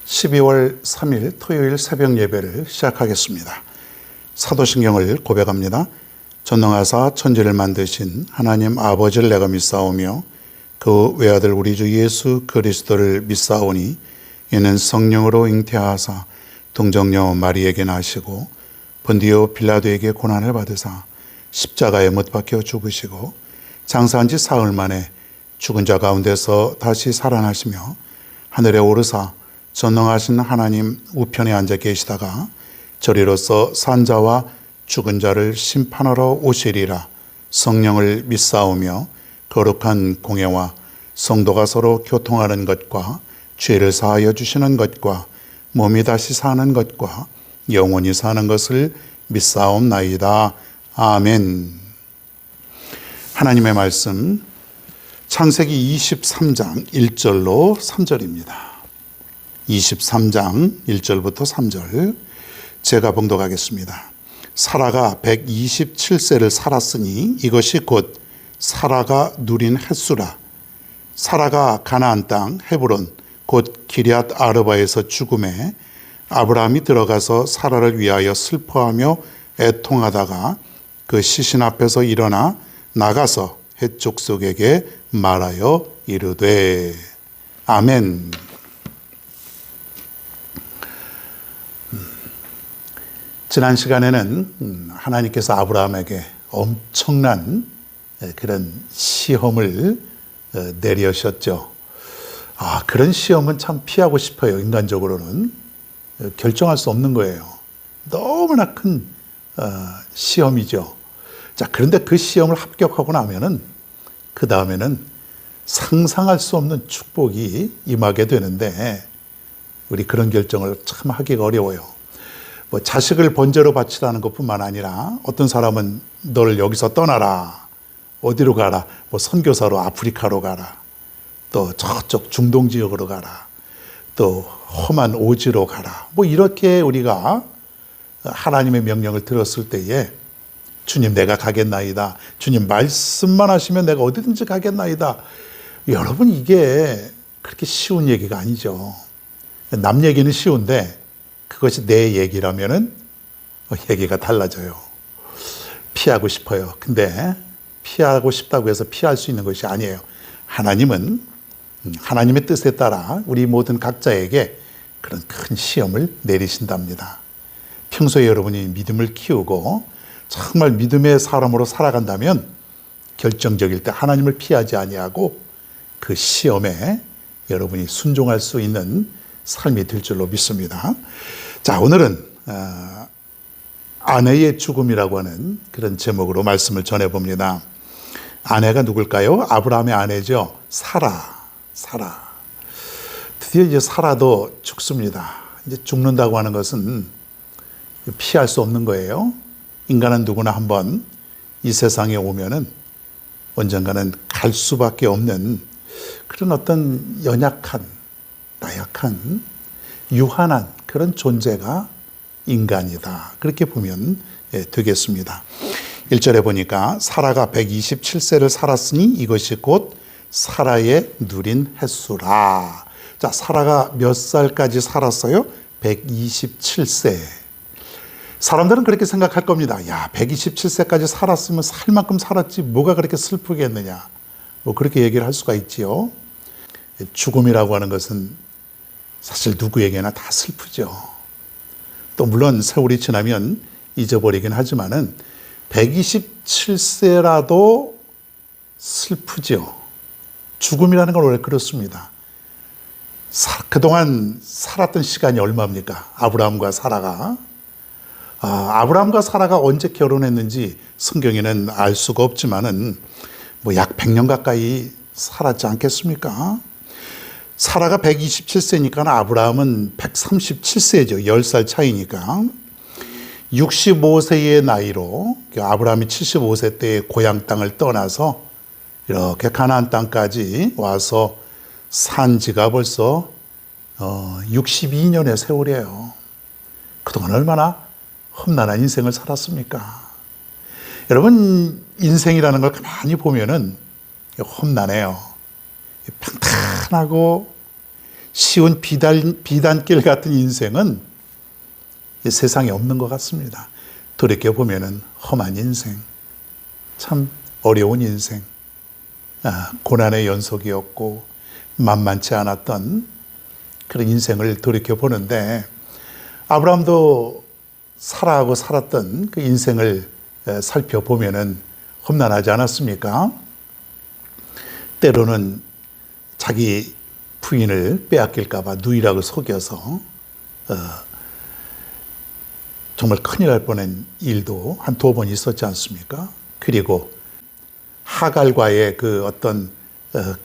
12월 3일 토요일 새벽 예배를 시작하겠습니다. 사도신경을 고백합니다. 전능하사 천지를 만드신 하나님 아버지를 내가 믿사오며 그 외아들 우리 주 예수 그리스도를 믿사오니 이는 성령으로 잉태하사 동정녀 마리에게 나시고 본디오 빌라도에게 고난을 받으사 십자가에 못 박혀 죽으시고 장사한 지 사흘 만에 죽은 자 가운데서 다시 살아나시며 하늘에 오르사 전능하신 하나님 우편에 앉아 계시다가 저리로서 산 자와 죽은 자를 심판하러 오시리라. 성령을 믿사오며 거룩한 공예와 성도가 서로 교통하는 것과 죄를 사하여 주시는 것과 몸이 다시 사는 것과 영원히 사는 것을 믿사옵나이다. 아멘. 하나님의 말씀 창세기 23장 1절로 3절입니다. 23장 1절부터 3절 제가 봉독하겠습니다. 사라가 127세를 살았으니 이것이 곧 사라가 누린 햇수라. 사라가 가나안 땅 헤브론 곧 기럇 아르바에서 죽음에 아브라함이 들어가서 사라를 위하여 슬퍼하며 애통하다가 그 시신 앞에서 일어나 나가서 헷 족속에게 말하여 이르되 아멘. 지난 시간에는 하나님께서 아브라함에게 엄청난 그런 시험을 내리셨죠. 그런 시험은 참 피하고 싶어요. 인간적으로는 결정할 수 없는 거예요. 너무나 큰 시험이죠. 자, 그런데 그 시험을 합격하고 나면은 그 다음에는 상상할 수 없는 축복이 임하게 되는데 우리 그런 결정을 참 하기가 어려워요. 자식을 번제로 바치라는 것뿐만 아니라 어떤 사람은 너를 여기서 떠나라. 어디로 가라. 선교사로 아프리카로 가라. 또 저쪽 중동 지역으로 가라. 또 험한 오지로 가라. 이렇게 우리가 하나님의 명령을 들었을 때에 주님 내가 가겠나이다. 주님 말씀만 하시면 내가 어디든지 가겠나이다. 여러분 이게 그렇게 쉬운 얘기가 아니죠. 남 얘기는 쉬운데 그것이 내 얘기라면은 얘기가 달라져요. 피하고 싶어요. 근데 피하고 싶다고 해서 피할 수 있는 것이 아니에요. 하나님은 하나님의 뜻에 따라 우리 모든 각자에게 그런 큰 시험을 내리신답니다. 평소에 여러분이 믿음을 키우고 정말 믿음의 사람으로 살아간다면 결정적일 때 하나님을 피하지 아니하고 그 시험에 여러분이 순종할 수 있는 삶이 될 줄로 믿습니다. 자, 오늘은 아내의 죽음이라고 하는 그런 제목으로 말씀을 전해봅니다. 아내가 누굴까요? 아브라함의 아내죠. 사라. 드디어 이제 사라도 죽습니다. 이제 죽는다고 하는 것은 피할 수 없는 거예요. 인간은 누구나 한번 이 세상에 오면은 언젠가는 갈 수밖에 없는 그런 어떤 연약한, 나약한, 유한한 그런 존재가 인간이다. 그렇게 보면 되겠습니다. 1절에 보니까 사라가 127세를 살았으니 이것이 곧 사라의 누린 햇수라. 자, 사라가 몇 살까지 살았어요? 127세. 사람들은 그렇게 생각할 겁니다. 127세까지 살았으면 살 만큼 살았지 뭐가 그렇게 슬프겠느냐. 그렇게 얘기를 할 수가 있지요. 죽음이라고 하는 것은 사실 누구에게나 다 슬프죠. 또 물론 세월이 지나면 잊어버리긴 하지만은 127세라도 슬프죠. 죽음이라는 건 원래 그렇습니다. 그동안 살았던 시간이 얼마입니까? 아브라함과 사라가. 아브라함과 사라가 언제 결혼했는지 성경에는 알 수가 없지만은 약 100년 가까이 살았지 않겠습니까? 사라가 127세니까 아브라함은 137세죠. 10살 차이니까. 65세의 나이로 아브라함이 75세 때 고향 땅을 떠나서 이렇게 가나안 땅까지 와서 산 지가 벌써 62년의 세월이에요. 그동안 얼마나 험난한 인생을 살았습니까? 여러분 인생이라는 걸 가만히 보면은 험난해요. 평탄하고 쉬운 비단길 같은 인생은 이 세상에 없는 것 같습니다. 돌이켜보면 험한 인생, 참 어려운 인생, 고난의 연속이었고 만만치 않았던 그런 인생을 돌이켜보는데, 아브라함도 사라하고 살았던 그 인생을 살펴보면 험난하지 않았습니까? 때로는 자기 부인을 빼앗길까 봐 누이라고 속여서 정말 큰일 날 뻔한 일도 한 2번 있었지 않습니까? 그리고 하갈과의 그 어떤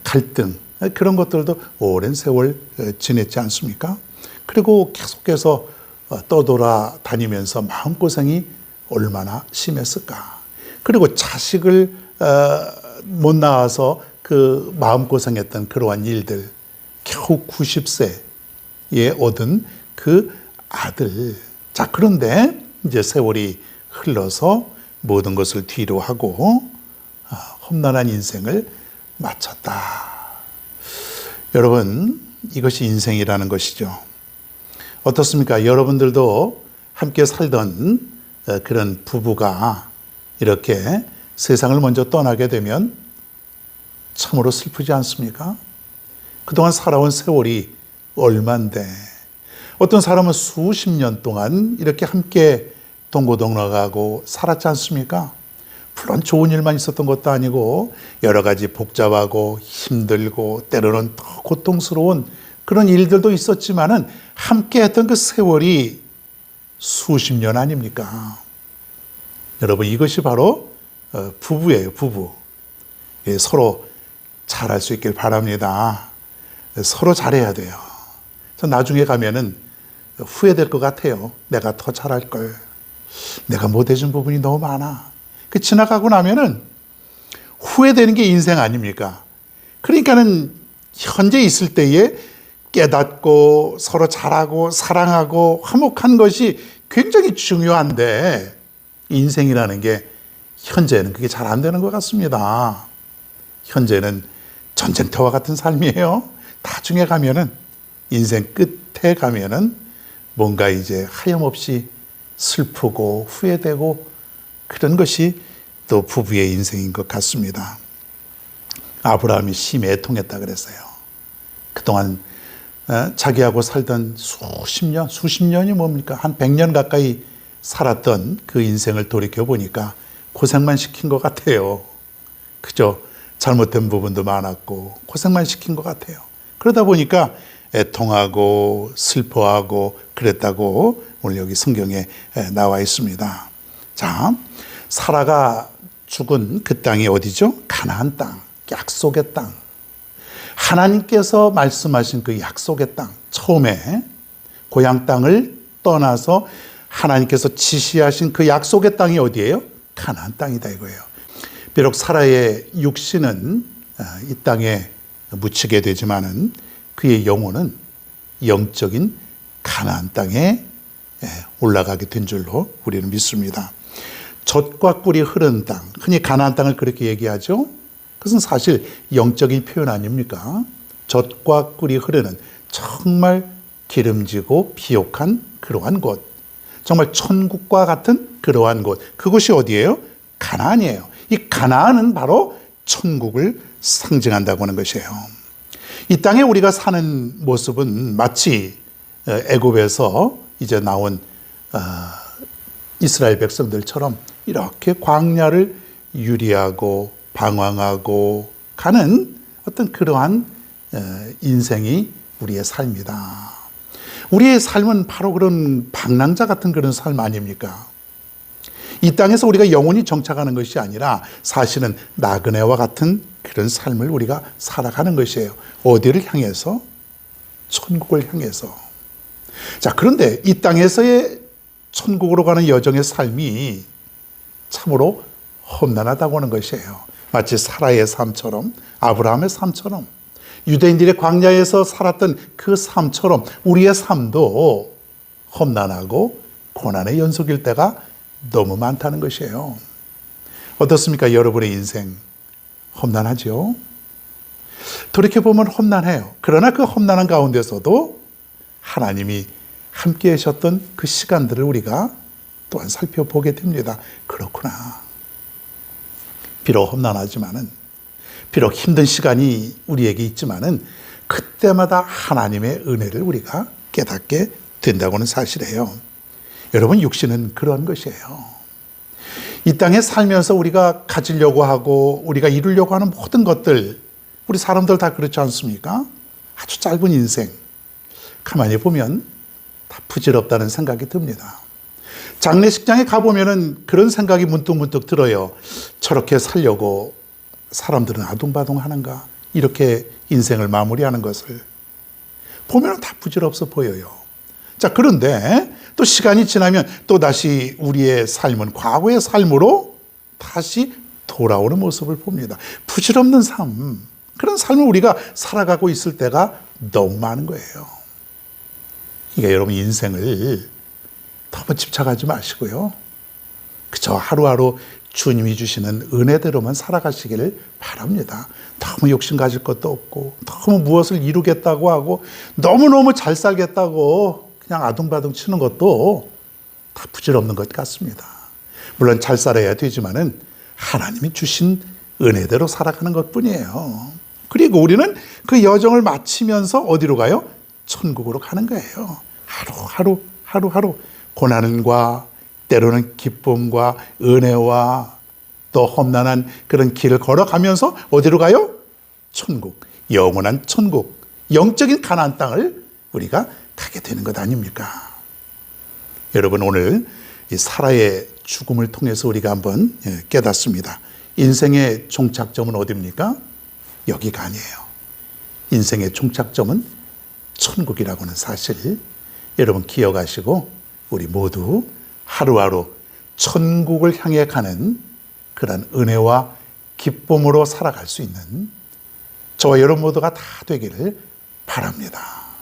갈등, 그런 것들도 오랜 세월 지냈지 않습니까? 그리고 계속해서 떠돌아다니면서 마음고생이 얼마나 심했을까? 그리고 자식을 못 낳아서 그 마음고생했던 그러한 일들, 겨우 90세에 얻은 그 아들. 자, 그런데 이제 세월이 흘러서 모든 것을 뒤로 하고 험난한 인생을 마쳤다. 여러분, 이것이 인생이라는 것이죠. 어떻습니까? 여러분들도 함께 살던 그런 부부가 이렇게 세상을 먼저 떠나게 되면 참으로 슬프지 않습니까? 그동안 살아온 세월이 얼만데, 어떤 사람은 수십 년 동안 이렇게 함께 동고동락하고 살았지 않습니까? 물론 좋은 일만 있었던 것도 아니고 여러 가지 복잡하고 힘들고 때로는 더 고통스러운 그런 일들도 있었지만은 함께 했던 그 세월이 수십 년 아닙니까? 여러분, 이것이 바로 부부예요, 부부. 서로 잘할 수 있길 바랍니다. 서로 잘해야 돼요. 저 나중에 가면은 후회될 것 같아요. 내가 더 잘할 걸. 내가 못해준 부분이 너무 많아. 그 지나가고 나면은 후회되는 게 인생 아닙니까? 그러니까는 현재 있을 때에 깨닫고 서로 잘하고 사랑하고 화목한 것이 굉장히 중요한데, 인생이라는 게 현재는 그게 잘 안 되는 것 같습니다. 현재는 전쟁터와 같은 삶이에요. 나중에 가면은, 인생 끝에 가면은 뭔가 이제 하염없이 슬프고 후회되고 그런 것이 또 부부의 인생인 것 같습니다. 아브라함이 심히 애통했다 그랬어요. 그동안 자기하고 살던 수십 년이 뭡니까? 한 100년 가까이 살았던 그 인생을 돌이켜보니까 고생만 시킨 것 같아요. 그죠? 잘못된 부분도 많았고 고생만 시킨 것 같아요. 그러다 보니까 애통하고 슬퍼하고 그랬다고 오늘 여기 성경에 나와 있습니다. 자, 사라가 죽은 그 땅이 어디죠? 가나안 땅, 약속의 땅. 하나님께서 말씀하신 그 약속의 땅, 처음에 고향 땅을 떠나서 하나님께서 지시하신 그 약속의 땅이 어디예요? 가나안 땅이다 이거예요. 비록 사라의 육신은 이 땅에 묻히게 되지만은 그의 영혼은 영적인 가나안 땅에 올라가게 된 줄로 우리는 믿습니다. 젖과 꿀이 흐르는 땅, 흔히 가나안 땅을 그렇게 얘기하죠. 그것은 사실 영적인 표현 아닙니까? 젖과 꿀이 흐르는 정말 기름지고 비옥한 그러한 곳, 정말 천국과 같은 그러한 곳, 그곳이 어디예요? 가나안이에요. 이 가나안은 바로 천국을 상징한다고 하는 것이에요. 이 땅에 우리가 사는 모습은 마치 애굽에서 이제 나온 이스라엘 백성들처럼 이렇게 광야를 유리하고 방황하고 가는 어떤 그러한 인생이 우리의 삶이다. 우리의 삶은 바로 그런 방랑자 같은 그런 삶 아닙니까? 이 땅에서 우리가 영원히 정착하는 것이 아니라 사실은 나그네와 같은 그런 삶을 우리가 살아가는 것이에요. 어디를 향해서? 천국을 향해서. 자, 그런데 이 땅에서의 천국으로 가는 여정의 삶이 참으로 험난하다고 하는 것이에요. 마치 사라의 삶처럼, 아브라함의 삶처럼, 유대인들의 광야에서 살았던 그 삶처럼 우리의 삶도 험난하고 고난의 연속일 때가 너무 많다는 것이에요. 어떻습니까? 여러분의 인생 험난하죠? 돌이켜보면 험난해요. 그러나 그 험난한 가운데서도 하나님이 함께 하셨던 그 시간들을 우리가 또한 살펴보게 됩니다. 그렇구나. 비록 험난하지만은, 비록 힘든 시간이 우리에게 있지만은 그때마다 하나님의 은혜를 우리가 깨닫게 된다고는 사실이에요. 여러분, 육신은 그런 것이에요. 이 땅에 살면서 우리가 가지려고 하고 우리가 이루려고 하는 모든 것들, 우리 사람들 다 그렇지 않습니까? 아주 짧은 인생, 가만히 보면 다 부질없다는 생각이 듭니다. 장례식장에 가보면은 그런 생각이 문득문득 들어요. 저렇게 살려고 사람들은 아둥바둥 하는가? 이렇게 인생을 마무리하는 것을 보면 다 부질없어 보여요. 자, 그런데 또 시간이 지나면 또 다시 우리의 삶은 과거의 삶으로 다시 돌아오는 모습을 봅니다. 부질없는 삶, 그런 삶을 우리가 살아가고 있을 때가 너무 많은 거예요. 그러니까 여러분, 인생을 너무 집착하지 마시고요. 그저 하루하루 주님이 주시는 은혜대로만 살아가시기를 바랍니다. 너무 욕심 가질 것도 없고, 너무 무엇을 이루겠다고 하고, 너무너무 잘 살겠다고 그냥 아둥바둥 치는 것도 다 부질없는 것 같습니다. 물론 잘 살아야 되지만은 하나님이 주신 은혜대로 살아가는 것 뿐이에요. 그리고 우리는 그 여정을 마치면서 어디로 가요? 천국으로 가는 거예요. 하루하루 고난과 때로는 기쁨과 은혜와 또 험난한 그런 길을 걸어가면서 어디로 가요? 천국, 영원한 천국, 영적인 가나안 땅을 우리가 가게 되는 것 아닙니까? 여러분, 오늘 이 사라의 죽음을 통해서 우리가 한번 깨닫습니다. 인생의 종착점은 어디입니까? 여기가 아니에요. 인생의 종착점은 천국이라고 하는 사실, 여러분 기억하시고 우리 모두 하루하루 천국을 향해 가는 그런 은혜와 기쁨으로 살아갈 수 있는 저와 여러분 모두가 다 되기를 바랍니다.